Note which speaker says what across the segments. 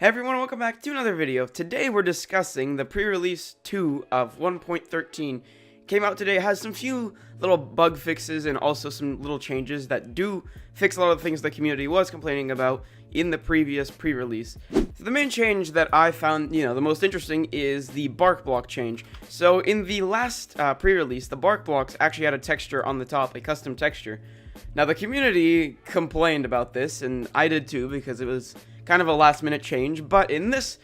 Speaker 1: Hey everyone, welcome back to another video. Today we're discussing the pre-release 2 of 1.13. Came out today, has some few little bug fixes and also some little changes that do fix a lot of the things the community was complaining about in the previous pre-release. So the main change that I found, the most interesting is the bark block change. So in the last pre-release, the bark blocks actually had a texture on the top, a custom texture. Now the community complained about this, and I did too, because it was kind of a last minute change, but in this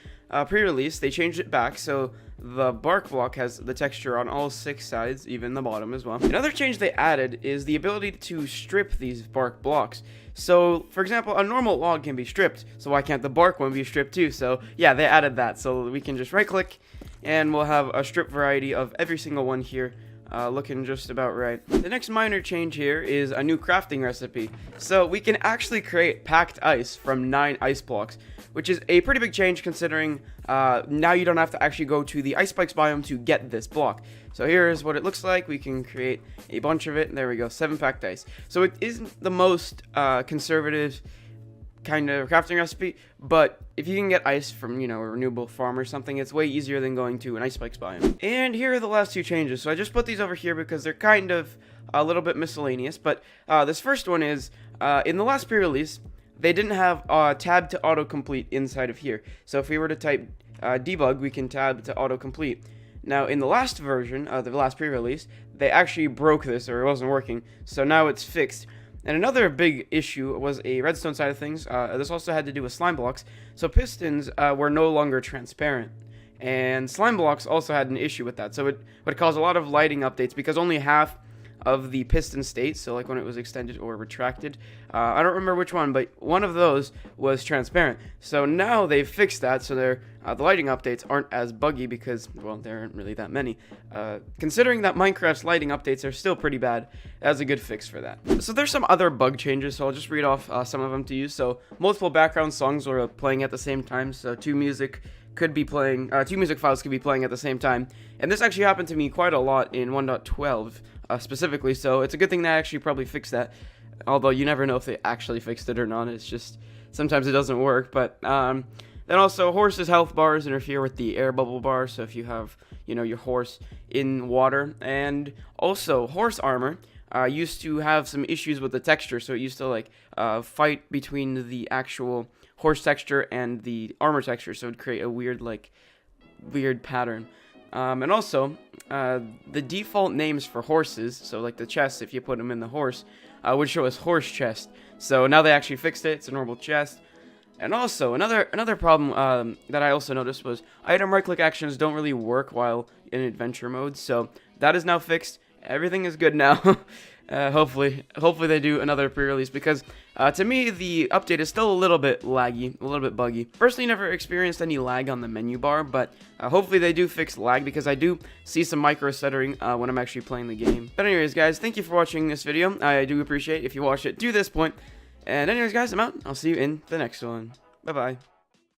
Speaker 1: pre-release they changed it back, so the bark block has the texture on all 6 sides, even the bottom as well. Another change they added is the ability to strip these bark blocks. So for example, a normal log can be stripped, so why can't the bark one be stripped too? So yeah, they added that, so we can just right click and we'll have a strip variety of every single one here. Looking just about right. The next minor change here is a new crafting recipe. So we can actually create packed ice from 9 ice blocks, which is a pretty big change considering now you don't have to actually go to the ice spikes biome to get this block. So here's what it looks like. We can create a bunch of it. There we go, 7 packed ice. So it isn't the most conservative kind of crafting recipe, but if you can get ice from, a renewable farm or something, it's way easier than going to an ice spikes biome. And here are the last 2 changes. So I just put these over here because they're kind of a little bit miscellaneous, but this first one is, in the last pre-release, they didn't have tab to autocomplete inside of here. So if we were to type debug, we can tab to autocomplete. Now in the last version, the last pre-release, they actually broke this, or it wasn't working, so now it's fixed. And another big issue was a redstone side of things. This also had to do with slime blocks. So pistons were no longer transparent. And slime blocks also had an issue with that. So it would cause a lot of lighting updates because only half of the piston state, so like when it was extended or retracted, I don't remember which one, but one of those was transparent. So now they've fixed that, so the lighting updates aren't as buggy because, well, there aren't really that many. Considering that Minecraft's lighting updates are still pretty bad, that's a good fix for that. So there's some other bug changes, so I'll just read off some of them to you. So multiple background songs are playing at the same time, so two music files could be playing at the same time. And this actually happened to me quite a lot in 1.12 specifically, so it's a good thing that I actually probably fixed that. Although you never know if they actually fixed it or not, it's just sometimes it doesn't work. But then also horse's health bars interfere with the air bubble bar, so if you have your horse in water. And also horse armor used to have some issues with the texture, so it used to fight between the actual horse texture and the armor texture, so it would create a weird pattern. And also, the default names for horses, so like the chest, if you put them in the horse, would show as horse chest. So now they actually fixed it, it's a normal chest. And also, another problem that I also noticed was item right-click actions don't really work while in adventure mode, so that is now fixed. Everything is good now. Hopefully they do another pre-release, because to me the update is still a little bit laggy, a little bit buggy. Personally, never experienced any lag on the menu bar, but hopefully they do fix lag, because I do see some micro stuttering when I'm actually playing the game. But anyways, guys, thank you for watching this video. I do appreciate if you watched it to this point. And anyways, guys, I'm out. I'll see you in the next one. Bye bye.